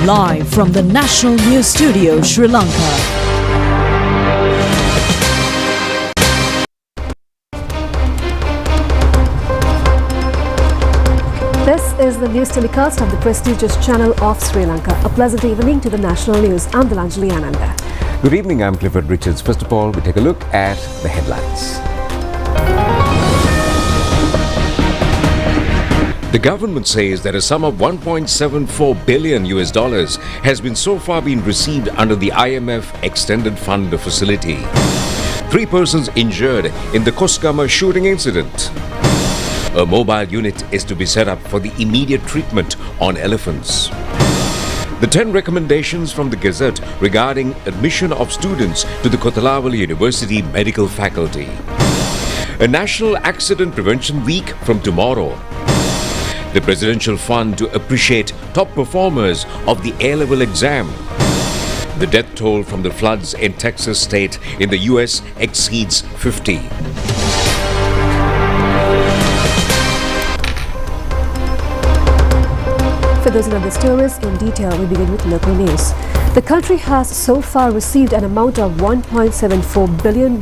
Live from the National News Studio, Sri Lanka. This is the news telecast of the prestigious channel of Sri Lanka. A pleasant evening to the national news. I'm Delanjali Ananda. Good evening, I'm Clifford Richards. First of all, we take a look at the headlines. The government says that a sum of $1.74 billion has been so far been received under the IMF Extended Fund Facility. 3 persons injured in the Koskama shooting incident. A mobile unit is to be set up for the immediate treatment on elephants. The 10 recommendations from the Gazette regarding admission of students to the Kotalawala University Medical Faculty. A National Accident Prevention Week from tomorrow. The Presidential Fund to appreciate top performers of the A-level exam. The death toll from the floods in Texas state in the US exceeds 50. For those and other stories in detail, we begin with local news. The country has so far received an amount of $1.74 billion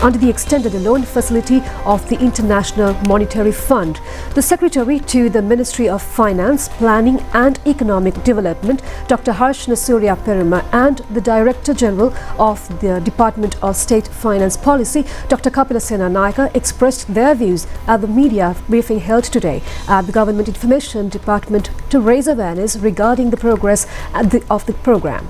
under the extended loan facility of the International Monetary Fund. The Secretary to the Ministry of Finance, Planning and Economic Development, Dr. Harshna Surya Peruma, and the Director General of the Department of State Finance Policy, Dr. Kapila Senanayake, expressed their views at the media briefing held today at the Government Information Department to raise awareness regarding the progress of the program.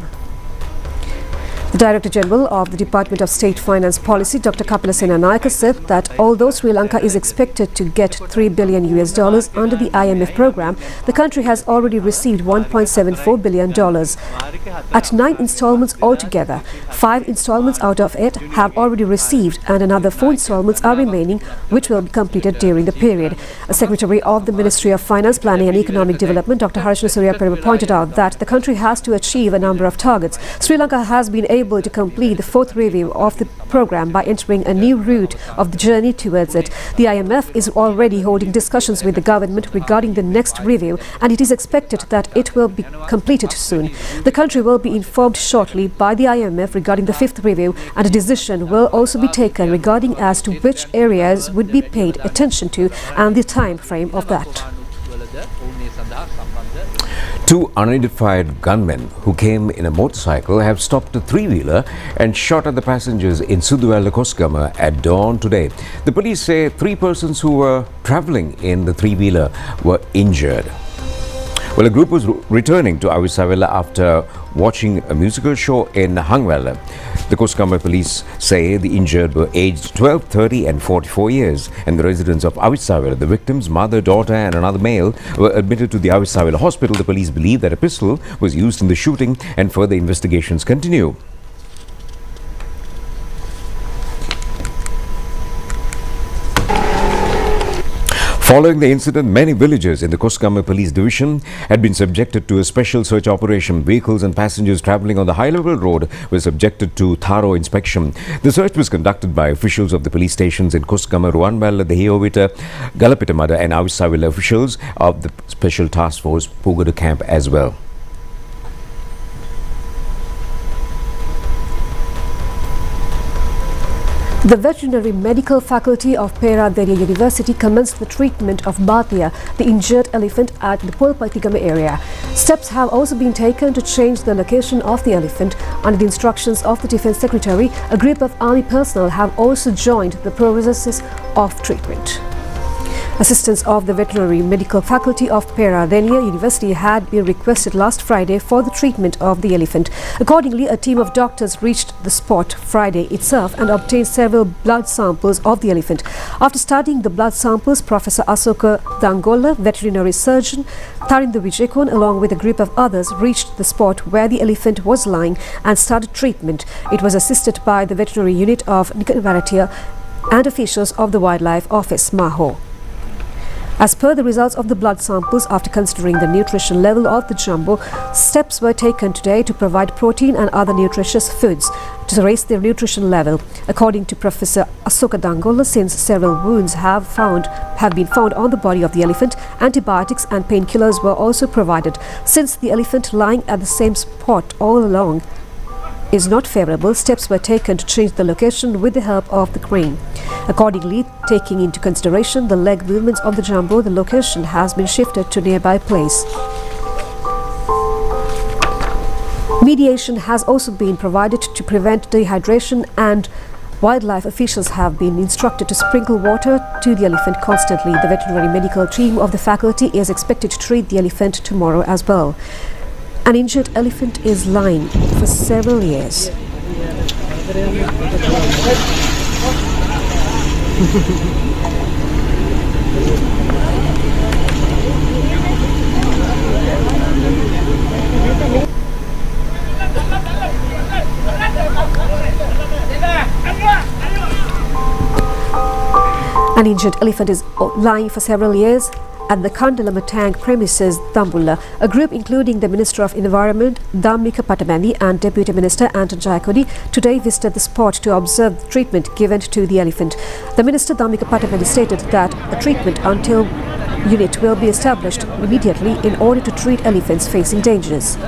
The Director General of the Department of State Finance Policy, Dr. Kapila Senanayake, said that although Sri Lanka is expected to get $3 billion under the IMF program, the country has already received $1.74 billion at 9 installments altogether. 5 installments out of it have already received and another 4 installments are remaining, which will be completed during the period. A Secretary of the Ministry of Finance, Planning and Economic Development, Dr. Harshna Surya Peruma, pointed out that the country has to achieve a number of targets. Sri Lanka has been able to complete the 4th review of the program by entering a new route of the journey towards it. The IMF is already holding discussions with the government regarding the next review, and it is expected that it will be completed soon. The country will be informed shortly by the IMF regarding the 5th review, and a decision will also be taken regarding as to which areas would be paid attention to and the time frame of that. 2 unidentified gunmen who came in a motorcycle have stopped a 3-wheeler and shot at the passengers in Suduwala, Koskama at dawn today. The police say 3 persons who were travelling in the 3-wheeler were injured. Well, a group was returning to Awisawela after watching a musical show in Hangwala. The Koskama police say the injured were aged 12, 30 and 44 years, and the residents of Awisawela, the victim's mother, daughter and another male, were admitted to the Awisawela hospital. The police believe that a pistol was used in the shooting and further investigations continue. Following the incident, many villagers in the Koskama Police Division had been subjected to a special search operation. Vehicles and passengers travelling on the high-level road were subjected to thorough inspection. The search was conducted by officials of the police stations in Koskama, Ruwanwala, Dehiyovita, Galapitamada and Awisawela, officials of the Special Task Force Pugoda Camp as well. The Veterinary Medical Faculty of Peradeniya University commenced the treatment of Bhatia, the injured elephant, at the Polpatigama area. Steps have also been taken to change the location of the elephant. Under the instructions of the Defence Secretary, a group of Army personnel have also joined the processes of treatment. Assistance of the Veterinary Medical Faculty of Peradeniya University had been requested last Friday for the treatment of the elephant. Accordingly, a team of doctors reached the spot Friday itself and obtained several blood samples of the elephant. After studying the blood samples, Professor Asoka Dangola, veterinary surgeon, Tarindu Vijekon, along with a group of others, reached the spot where the elephant was lying and started treatment. It was assisted by the veterinary unit of Nikanvaratia and officials of the Wildlife Office, Maho. As per the results of the blood samples, after considering the nutrition level of the jumbo, steps were taken today to provide protein and other nutritious foods to raise their nutrition level. According to Professor Asoka Dangola, since several wounds have been found on the body of the elephant, antibiotics and painkillers were also provided. Since the elephant lying at the same spot all along is not favorable, steps were taken to change the location with the help of the crane. Accordingly, taking into consideration the leg movements of the jumbo, the location has been shifted to nearby place. Mediation has also been provided to prevent dehydration, and wildlife officials have been instructed to sprinkle water to the elephant constantly. The veterinary medical team of the faculty is expected to treat the elephant tomorrow as well. An injured elephant is lying for several years. An injured elephant is lying for several years at the Kandalamatang premises, Dambulla. A group including the Minister of Environment, Dhammika Pattamani, and Deputy Minister Anton Jayakodi today visited the spot to observe the treatment given to the elephant. The Minister Dhammika Pattamani stated that a treatment until unit will be established immediately in order to treat elephants facing dangers.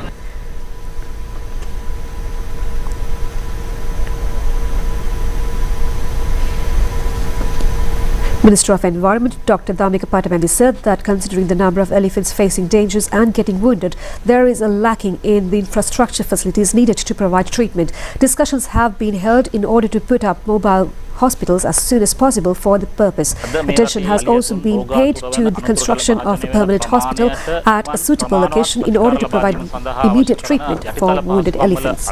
Minister of Environment Dr. Dhammika Pattamani said that considering the number of elephants facing dangers and getting wounded, there is a lacking in the infrastructure facilities needed to provide treatment. Discussions have been held in order to put up mobile hospitals as soon as possible for the purpose. Attention has also been paid to the construction of a permanent hospital at a suitable location in order to provide immediate treatment for wounded elephants.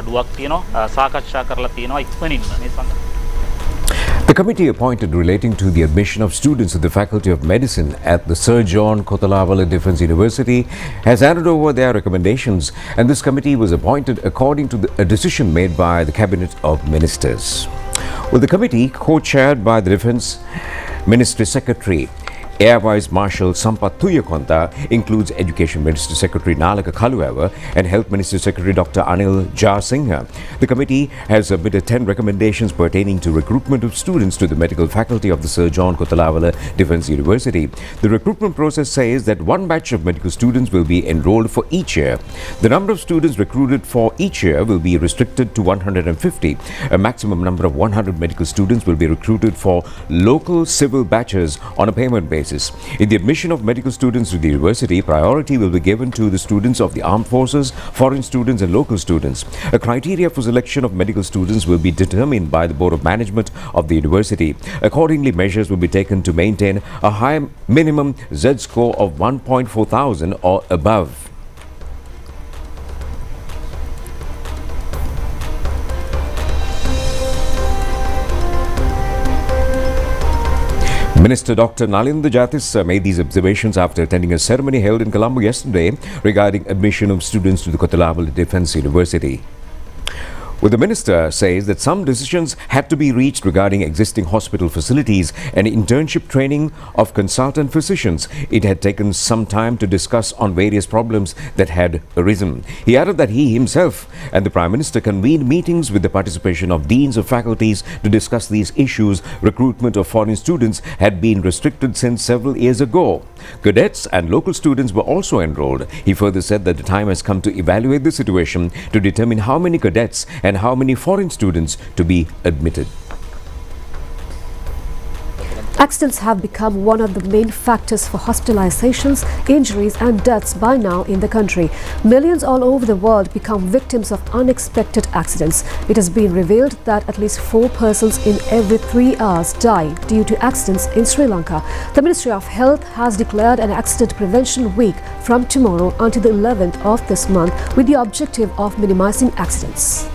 The committee appointed relating to the admission of students to the Faculty of Medicine at the Sir John Kotalawala Defence University has handed over their recommendations, and this committee was appointed according to a decision made by the Cabinet of Ministers. Well, the committee, co-chaired by the Defence Ministry Secretary Air Vice Marshal Sampath Thuyakonta, includes Education Ministry Secretary Nalaka Kalueva and Health Ministry Secretary Dr. Anil Jasingha. The committee has submitted 10 recommendations pertaining to recruitment of students to the medical faculty of the Sir John Kotalawala Defence University. The recruitment process says that one batch of medical students will be enrolled for each year. The number of students recruited for each year will be restricted to 150. A maximum number of 100 medical students will be recruited for local civil batches on a payment basis. In the admission of medical students to the university, priority will be given to the students of the armed forces, foreign students and local students. A criteria for selection of medical students will be determined by the Board of Management of the university. Accordingly, measures will be taken to maintain a high minimum Z score of 1.4000 or above. Minister Dr. Nalinda Jathis made these observations after attending a ceremony held in Colombo yesterday regarding admission of students to the Kotalawala Defence University. Well, the minister says that some decisions had to be reached regarding existing hospital facilities and internship training of consultant physicians. It had taken some time to discuss on various problems that had arisen. He added that he himself and the Prime Minister convened meetings with the participation of deans of faculties to discuss these issues. Recruitment of foreign students had been restricted since several years ago. Cadets and local students were also enrolled. He further said that the time has come to evaluate the situation to determine how many cadets and how many foreign students to be admitted. Accidents have become one of the main factors for hospitalizations, injuries and deaths by now in the country. Millions all over the world become victims of unexpected accidents. It has been revealed that at least 4 persons in every 3 hours die due to accidents in Sri Lanka. The Ministry of Health has declared an accident prevention week from tomorrow until the 11th of this month with the objective of minimizing accidents.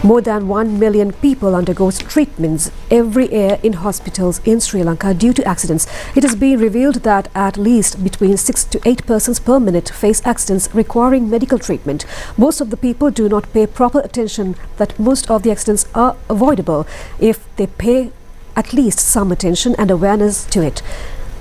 More than 1 million people undergo treatments every year in hospitals in Sri Lanka due to accidents. It has been revealed that at least between 6 to 8 persons per minute face accidents requiring medical treatment. Most of the people do not pay proper attention that most of the accidents are avoidable if they pay at least some attention and awareness to it.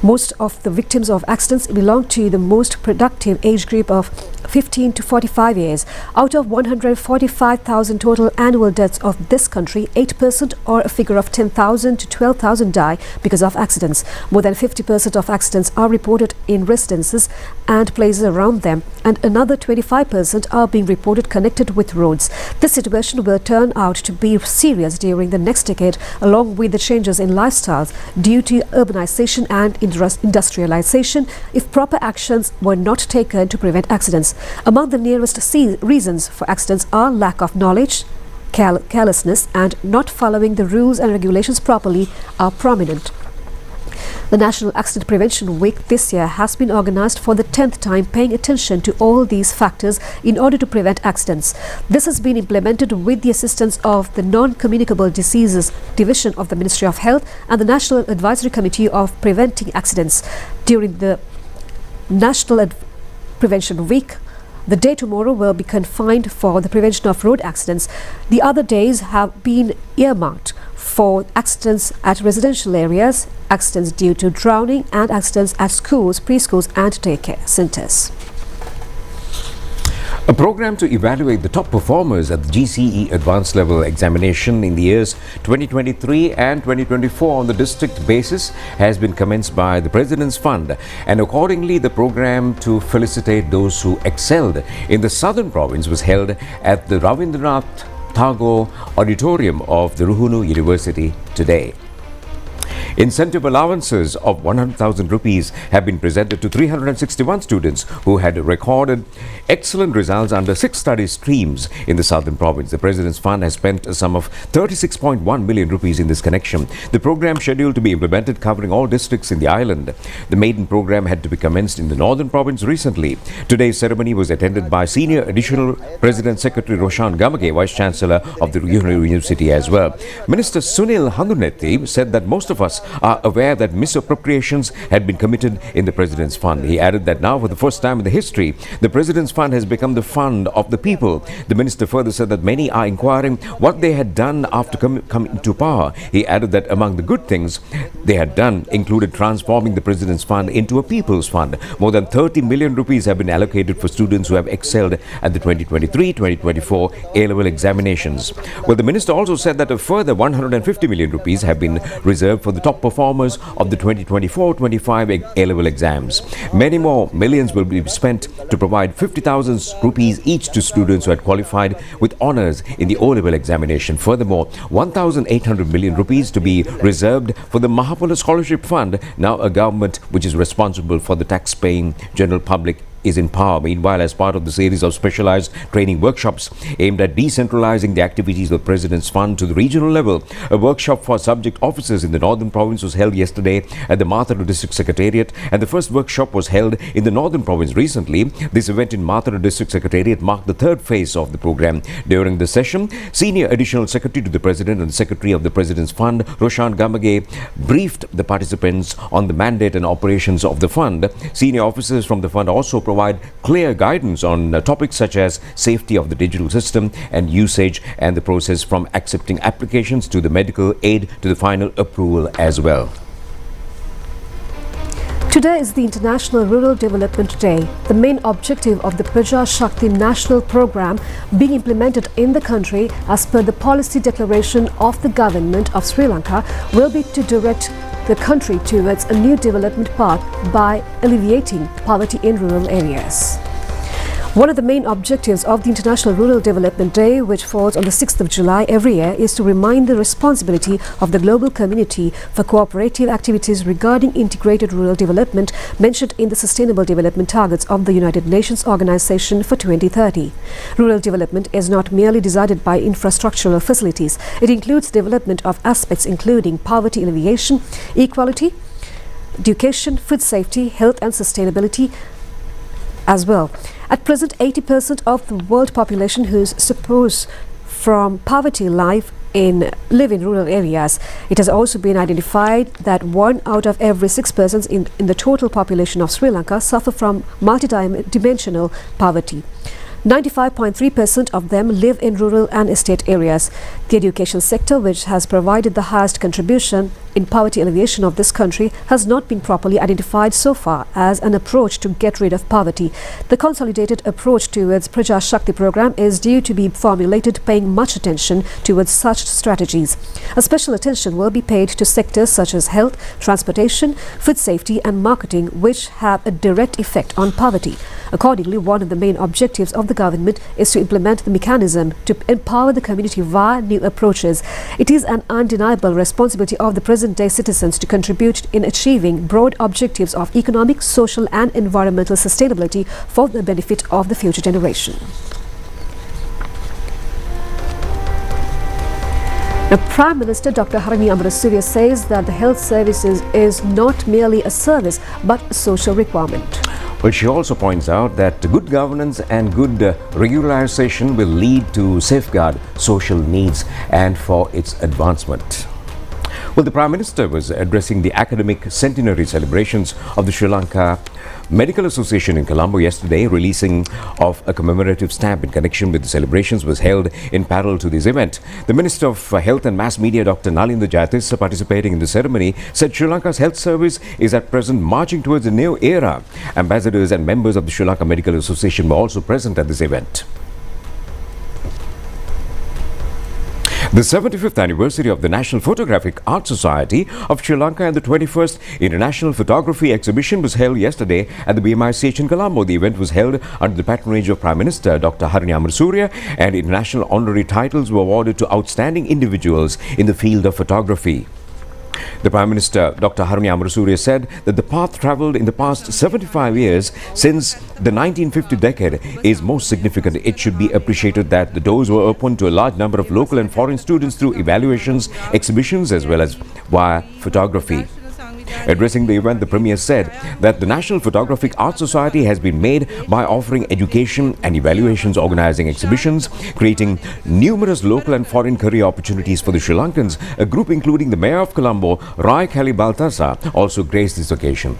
Most of the victims of accidents belong to the most productive age group of 15 to 45 years. Out of 145,000 total annual deaths of this country, 8% or a figure of 10,000 to 12,000 die because of accidents. More than 50% of accidents are reported in residences and places around them, and another 25% are being reported connected with roads. This situation will turn out to be serious during the next decade, along with the changes in lifestyles due to urbanization and industrialization, if proper actions were not taken to prevent accidents. Among the nearest reasons for accidents are lack of knowledge, carelessness and not following the rules and regulations properly are prominent. The National Accident Prevention Week this year has been organized for the 10th time, paying attention to all these factors in order to prevent accidents. This has been implemented with the assistance of the Non-Communicable Diseases Division of the Ministry of Health and the National Advisory Committee of Preventing Accidents. During the National Prevention Week, the day tomorrow will be confined for the prevention of road accidents. The other days have been earmarked for accidents at residential areas, accidents due to drowning and accidents at schools, preschools and daycare centres. A program to evaluate the top performers at the GCE Advanced Level Examination in the years 2023 and 2024 on the district basis has been commenced by the President's Fund, and accordingly the program to felicitate those who excelled in the southern province was held at the Ravindranath Tagore Auditorium of the Ruhunu University today. Incentive allowances of 100,000 rupees have been presented to 361 students who had recorded excellent results under 6 study streams in the southern province. The President's Fund has spent a sum of 36.1 million rupees in this connection. The program scheduled to be implemented covering all districts in the island. The maiden program had to be commenced in the northern province recently. Today's ceremony was attended by Senior Additional President Secretary Roshan Gamage, Vice Chancellor of the University as well. Minister Sunil Handunetti said that most of us are aware that misappropriations had been committed in the President's Fund. He added that now for the first time in the history, the President's Fund has become the fund of the people. The minister further said that many are inquiring what they had done after coming to power. He added that among the good things they had done included transforming the President's Fund into a people's fund. More than 30 million rupees have been allocated for students who have excelled at the 2023-2024 A-level examinations. Well, the minister also said that a further 150 million rupees have been reserved for the top performers of the 2024-25 A-level exams. Many more millions will be spent to provide 50,000 rupees each to students who had qualified with honours in the O-level examination. Furthermore, 1,800 million rupees to be reserved for the Mahapala Scholarship Fund, now a government which is responsible for the tax-paying general public is in power. Meanwhile, as part of the series of specialized training workshops aimed at decentralizing the activities of the President's Fund to the regional level, a workshop for subject officers in the northern province was held yesterday at the Mathura District Secretariat, and the first workshop was held in the northern province recently. This event in Mathura District Secretariat marked the third phase of the program. During the session, Senior Additional Secretary to the President and Secretary of the President's Fund, Roshan Gamage, briefed the participants on the mandate and operations of the fund. Senior officers from the fund also provide clear guidance on topics such as safety of the digital system and usage and the process from accepting applications to the medical aid to the final approval as well. Today is the International Rural Development Day. The main objective of the Praja Shakti National Programme being implemented in the country as per the policy declaration of the government of Sri Lanka will be to direct the country towards a new development path by alleviating poverty in rural areas. One of the main objectives of the International Rural Development Day, which falls on the 6th of July every year, is to remind the responsibility of the global community for cooperative activities regarding integrated rural development mentioned in the Sustainable Development Targets of the United Nations Organization for 2030. Rural development is not merely decided by infrastructural facilities. It includes development of aspects including poverty alleviation, equality, education, food safety, health and sustainability as well. At present, 80% of the world population whose suppose from poverty live in rural areas. It has also been identified that 1 out of every 6 persons in the total population of Sri Lanka suffer from multidimensional poverty. 95.3% of them live in rural and estate areas. The education sector, which has provided the highest contribution in poverty alleviation of this country, has not been properly identified so far as an approach to get rid of poverty. The consolidated approach towards Praja Shakti program is due to be formulated, paying much attention towards such strategies. A special attention will be paid to sectors such as health, transportation, food safety and marketing, which have a direct effect on poverty. Accordingly, one of the main objectives of the government is to implement the mechanism to empower the community via new approaches. It is an undeniable responsibility of the present-day citizens to contribute in achieving broad objectives of economic, social and environmental sustainability for the benefit of the future generation. Now, Prime Minister Dr. Harini Amarasuriya says that the health services is not merely a service but a social requirement. Well, she also points out that good governance and good regularization will lead to safeguard social needs and for its advancement. Well, the Prime Minister was addressing the academic centenary celebrations of the Sri Lanka Medical Association in Colombo yesterday. Releasing of a commemorative stamp in connection with the celebrations was held in parallel to this event. The Minister of Health and Mass Media, Dr. Nalinda Jayatissa, participating in the ceremony, said Sri Lanka's health service is at present marching towards a new era. Ambassadors and members of the Sri Lanka Medical Association were also present at this event. The 75th anniversary of the National Photographic Art Society of Sri Lanka and the 21st International Photography Exhibition was held yesterday at the BMICH in Colombo. The event was held under the patronage of Prime Minister Dr. Harini Amarasuriya, and international honorary titles were awarded to outstanding individuals in the field of photography. The Prime Minister, Dr. Harini Amarasuriya, said that the path travelled in the past 75 years since the 1950 decade is most significant. It should be appreciated that the doors were opened to a large number of local and foreign students through evaluations, exhibitions as well as via photography. Addressing the event, the Premier said that the National Photographic Art Society has been made by offering education and evaluations, organizing exhibitions, creating numerous local and foreign career opportunities for the Sri Lankans. A group including the Mayor of Colombo, Rai Kali Baltasa, also graced this occasion.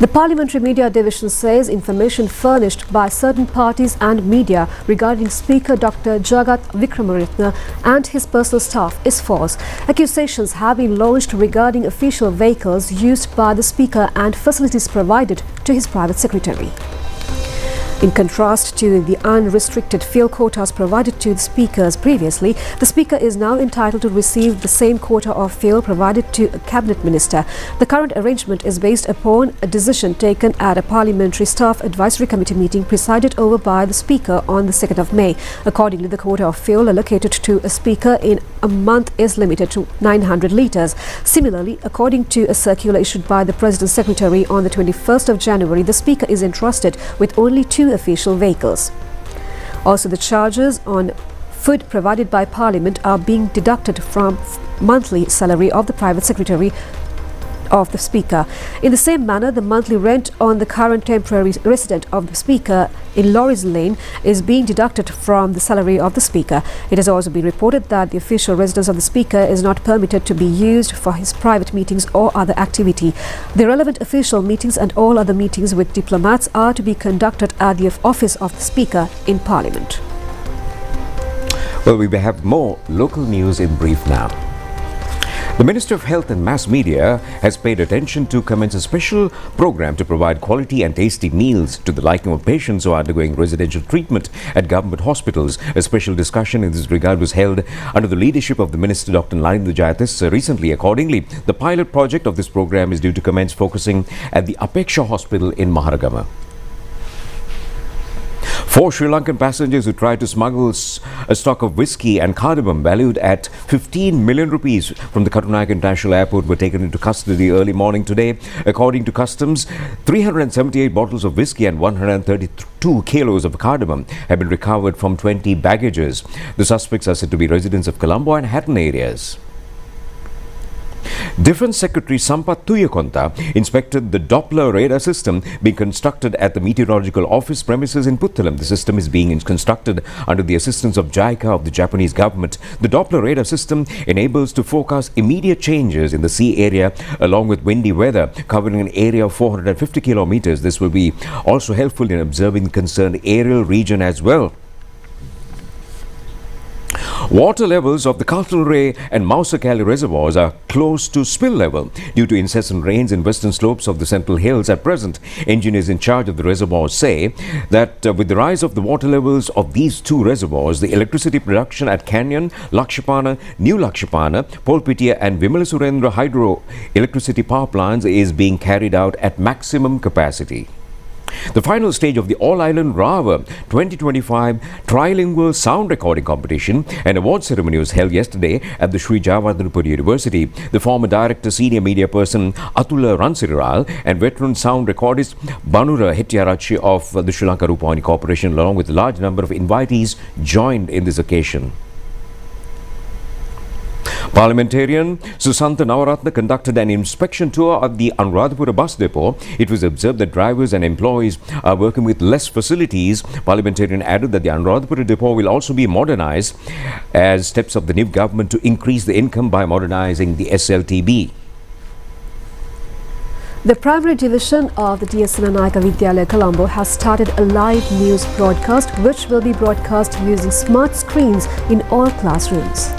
The Parliamentary Media Division says information furnished by certain parties and media regarding Speaker Dr. Jagat Vikramaratne and his personal staff is false. Accusations have been launched regarding official vehicles used by the Speaker and facilities provided to his private secretary. In contrast to the unrestricted fuel quotas provided to the speakers previously, the speaker is now entitled to receive the same quota of fuel provided to a cabinet minister. The current arrangement is based upon a decision taken at a parliamentary staff advisory committee meeting presided over by the speaker on the 2nd of May. Accordingly, the quota of fuel allocated to a speaker in a month is limited to 900 litres. Similarly, according to a circular issued by the President's Secretary on the 21st of January, the speaker is entrusted with only 2 official vehicles. Also, the charges on food provided by Parliament are being deducted from monthly salary of the private secretary of the Speaker. In the same manner, the monthly rent on the current temporary resident of the Speaker in Lorries Lane is being deducted from the salary of the Speaker. It has also been reported that the official residence of the Speaker is not permitted to be used for his private meetings or other activity. The relevant official meetings and all other meetings with diplomats are to be conducted at the office of the Speaker in Parliament. Well, we have more local news in brief now. The Minister of Health and Mass Media has paid attention to commence a special program to provide quality and tasty meals to the liking of patients who are undergoing residential treatment at government hospitals. A special discussion in this regard was held under the leadership of the Minister Dr. Nalinda Jayatissa recently. Accordingly, the pilot project of this program is due to commence focusing at the Apeksha Hospital in Maharagama. 4 Sri Lankan passengers who tried to smuggle a stock of whiskey and cardamom valued at 15 million rupees from the Katunayake International Airport were taken into custody early morning today. According to customs, 378 bottles of whiskey and 132 kilos of cardamom have been recovered from 20 baggages. The suspects are said to be residents of Colombo and Hatton areas. Defence Secretary Sampath Tuyakonta inspected the Doppler radar system being constructed at the Meteorological Office premises in Puttalam. The system is being constructed under the assistance of JICA of the Japanese government. The Doppler radar system enables to forecast immediate changes in the sea area along with windy weather covering an area of 450 kilometers. This will be also helpful in observing the concerned aerial region as well. Water levels of the Kaltulray and Mausakali reservoirs are close to spill level due to incessant rains in western slopes of the Central Hills at present. Engineers in charge of the reservoirs say that with the rise of the water levels of these two reservoirs, the electricity production at Canyon, Lakshapana, New Lakshapana, Polpitia and Vimalasurendra hydro electricity power plants is being carried out at maximum capacity. The final stage of the All-Island Rava 2025 Trilingual Sound Recording Competition and award ceremony was held yesterday at the Sri Jayawardhanapur University. The former director, senior media person Atula Ransiriral and veteran sound recordist Banura Hettiarachi of the Sri Lanka Rupavahini Corporation, along with a large number of invitees, joined in this occasion. Parliamentarian Susantha Navaratna conducted an inspection tour at the Anuradhapura bus depot. It was observed that drivers and employees are working with less facilities. Parliamentarian added that the Anuradhapura depot will also be modernized as steps of the new government to increase the income by modernizing the SLTB. The primary division of the DS Senanayaka Vidyalaya Colombo has started a live news broadcast which will be broadcast using smart screens in all classrooms.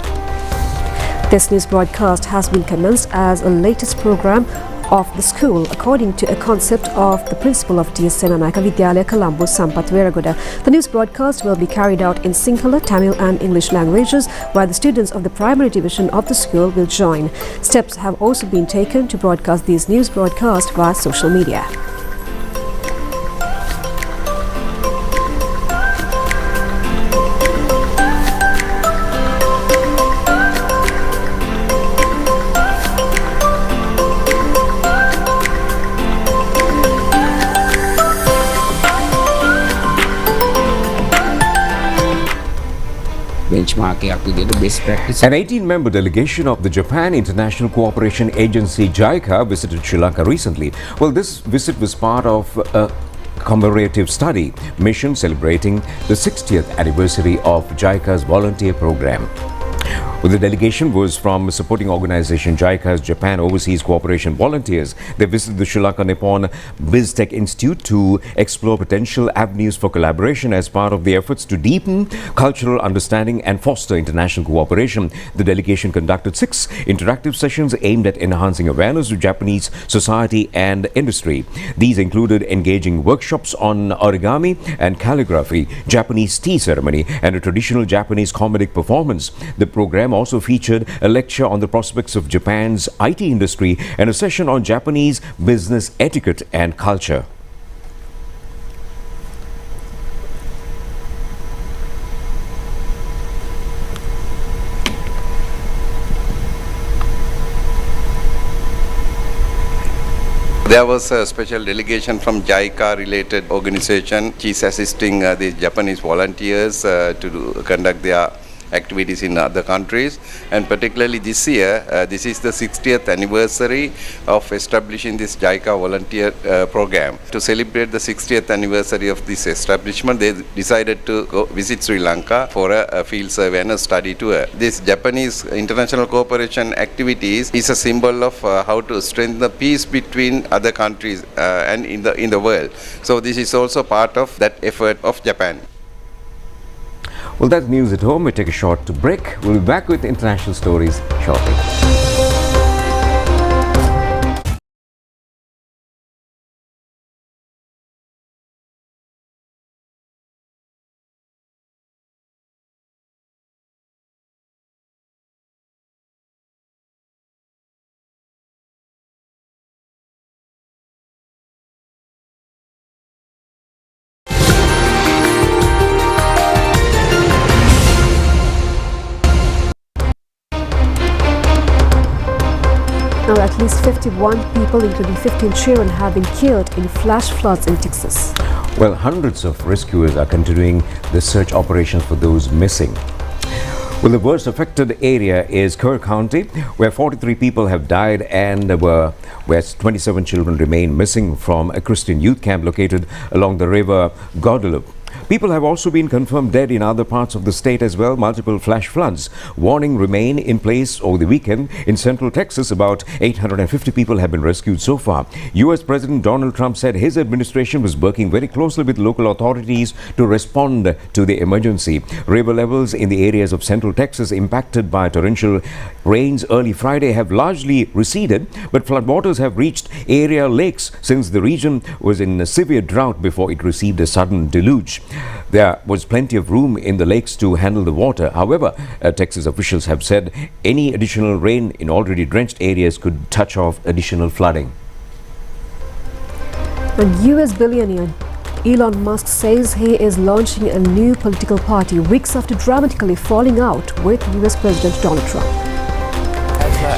This news broadcast has been commenced as a latest program of the school according to a concept of the principal of DS Senanayaka Vidyalaya Colombo, Sampath Veragoda. The news broadcast will be carried out in Sinhala, Tamil and English languages, while the students of the primary division of the school will join. Steps have also been taken to broadcast these news broadcasts via social media. An 18-member delegation of the Japan International Cooperation Agency JICA visited Sri Lanka recently. Well, this visit was part of a commemorative study mission celebrating the 60th anniversary of JICA's volunteer program. Well, the delegation was from supporting organization JICA's Japan Overseas Cooperation Volunteers. They visited the Sri Lanka Nippon BizTech Institute to explore potential avenues for collaboration as part of the efforts to deepen cultural understanding and foster international cooperation. The delegation conducted 6 interactive sessions aimed at enhancing awareness of Japanese society and industry. These included engaging workshops on origami and calligraphy, Japanese tea ceremony, and a traditional Japanese comedic performance. The program also featured a lecture on the prospects of Japan's IT industry and a session on Japanese business etiquette and culture. There was a special delegation from JICA related organization which is assisting the Japanese volunteers to conduct their activities in other countries, and particularly this year, this is the 60th anniversary of establishing this JICA volunteer program. To celebrate the 60th anniversary of this establishment, they decided to go visit Sri Lanka for a field survey and a study tour. This Japanese international cooperation activities is a symbol of how to strengthen the peace between other countries and in the world. So this is also part of that effort of Japan. Well, that's news at home. We take a short break. We'll be back with international stories shortly. Now, at least 51 people, including 15 children, have been killed in flash floods in Texas. Well, hundreds of rescuers are continuing the search operations for those missing. Well, the worst affected area is Kerr County, where 43 people have died and where 27 children remain missing from a Christian youth camp located along the river Guadalupe. People have also been confirmed dead in other parts of the state as well. Multiple flash floods warning remain in place over the weekend. In central Texas, about 850 people have been rescued so far. U.S. President Donald Trump said his administration was working very closely with local authorities to respond to the emergency. River levels in the areas of central Texas impacted by torrential rains early Friday have largely receded, but floodwaters have reached area lakes since the region was in a severe drought before it received a sudden deluge. There was plenty of room in the lakes to handle the water. However, Texas officials have said any additional rain in already drenched areas could touch off additional flooding. And US billionaire Elon Musk says he is launching a new political party weeks after dramatically falling out with US President Donald Trump.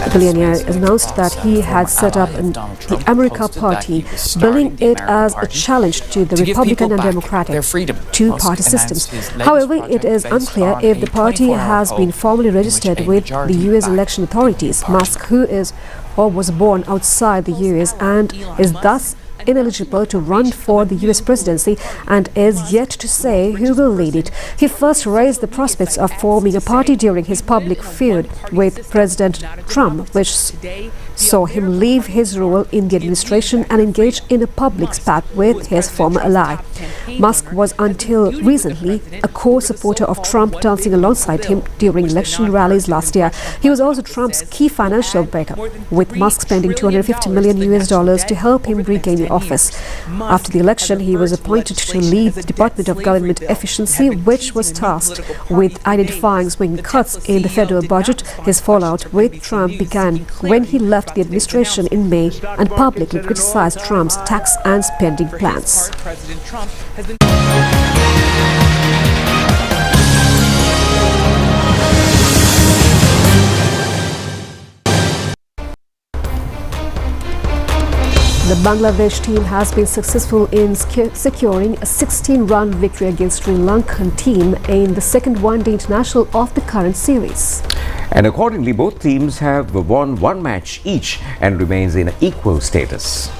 The billionaire announced that he had set up the America Party, billing it as a challenge to the Republican and Democratic two-party systems. However, it is unclear if the party has been formally registered with the US election authorities. Musk, who is or was born outside the US and is thus ineligible to run for the US presidency and is yet to say who will lead it. He first raised the prospects of forming a party during his public feud with President Trump, which saw him leave his role in the administration and engage in a public spat with his former ally. Musk was until recently a core supporter of Trump, dancing alongside him during election rallies last year. He was also Trump's key financial backer, with Musk spending $250 million to help him regain the office. After the election, he was appointed to lead the Department of Government Efficiency, which was tasked with identifying swing cuts in the federal budget. His fallout with Trump began when he left the administration in May and publicly criticized Trump's tax and spending plans. The Bangladesh team has been successful in securing a 16-run victory against Sri Lankan team in the second one-day international of the current series. And accordingly, both teams have won one match each and remains in equal status.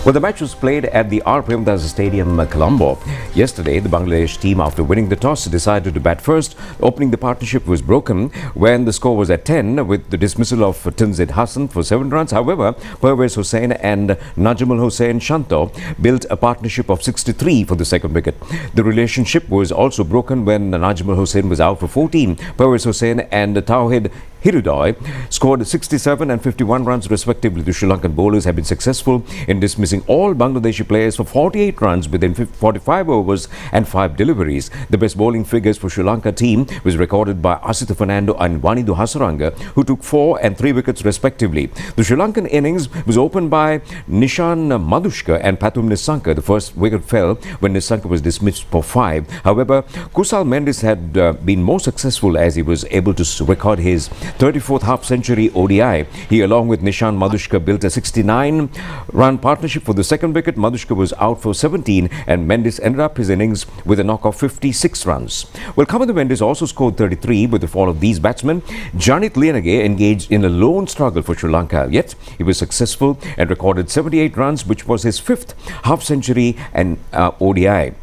Well, the match was played at the R. Premdas Stadium, Colombo. Yesterday, the Bangladesh team, after winning the toss, decided to bat first. Opening the partnership was broken when the score was at 10 with the dismissal of Tanzid Hassan for 7 runs. However, Pervez Hossain and Najmul Hossain Shanto built a partnership of 63 for the second wicket. The relationship was also broken when Najmul Hossain was out for 14. Pervez Hossain and Tawhid Hirudoy scored 67 and 51 runs respectively. The Sri Lankan bowlers have been successful in dismissing all Bangladeshi players for 48 runs within 45 overs and 5 deliveries. The best bowling figures for Sri Lanka team was recorded by Asitha Fernando and Wanidu Hasaranga, who took 4 and 3 wickets respectively. The Sri Lankan innings was opened by Nishan Madhushka and Pathum Nissanka. The first wicket fell when Nissanka was dismissed for 5. However, Kusal Mendis had been more successful as he was able to record his 34th half-century ODI. He, along with Nishan Madhushka, built a 69-run partnership for the second wicket. Madhushka was out for 17 and Mendis ended up his innings with a knock of 56 runs. Well, Kamada Mendis also scored 33 with the fall of these batsmen. Janit Lianage engaged in a lone struggle for Sri Lanka, yet he was successful and recorded 78 runs, which was his 5th half-century and ODI.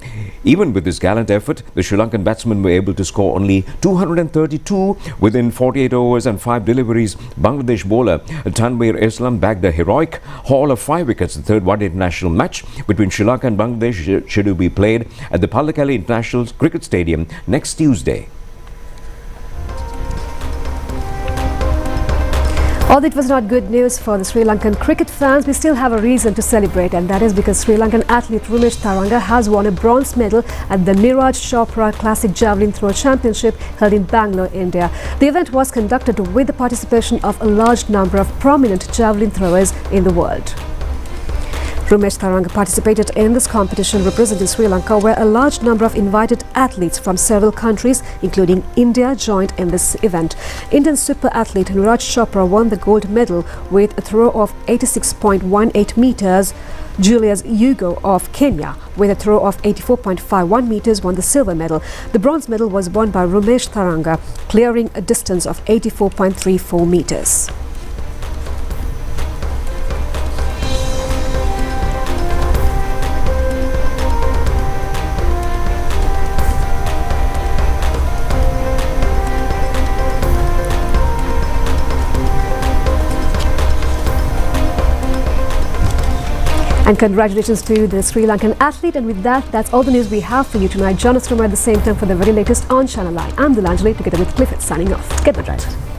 Even with this gallant effort, the Sri Lankan batsmen were able to score only 232 within 48 overs and 5 deliveries. Bangladesh bowler Tanveer Islam bagged a heroic haul of 5 wickets. The third one-day international match between Sri Lanka and Bangladesh should be played at the Pallekele International Cricket Stadium next Tuesday. Although it was not good news for the Sri Lankan cricket fans, we still have a reason to celebrate, and that is because Sri Lankan athlete Rumesh Tharanga has won a bronze medal at the Niraj Chopra Classic Javelin Throw Championship held in Bangalore, India. The event was conducted with the participation of a large number of prominent javelin throwers in the world. Rumesh Tharanga participated in this competition representing Sri Lanka, where a large number of invited athletes from several countries, including India, joined in this event. Indian super athlete Niraj Chopra won the gold medal with a throw of 86.18 meters. Julius Yugo of Kenya, with a throw of 84.51 meters, won the silver medal. The bronze medal was won by Rumesh Tharanga, clearing a distance of 84.34 meters. And congratulations to the Sri Lankan athlete. And with that, that's all the news we have for you tonight. Join us tomorrow at the same time for the very latest on Channel Eye. I'm Dilanjali, together with Clifford, signing off. Get the drive.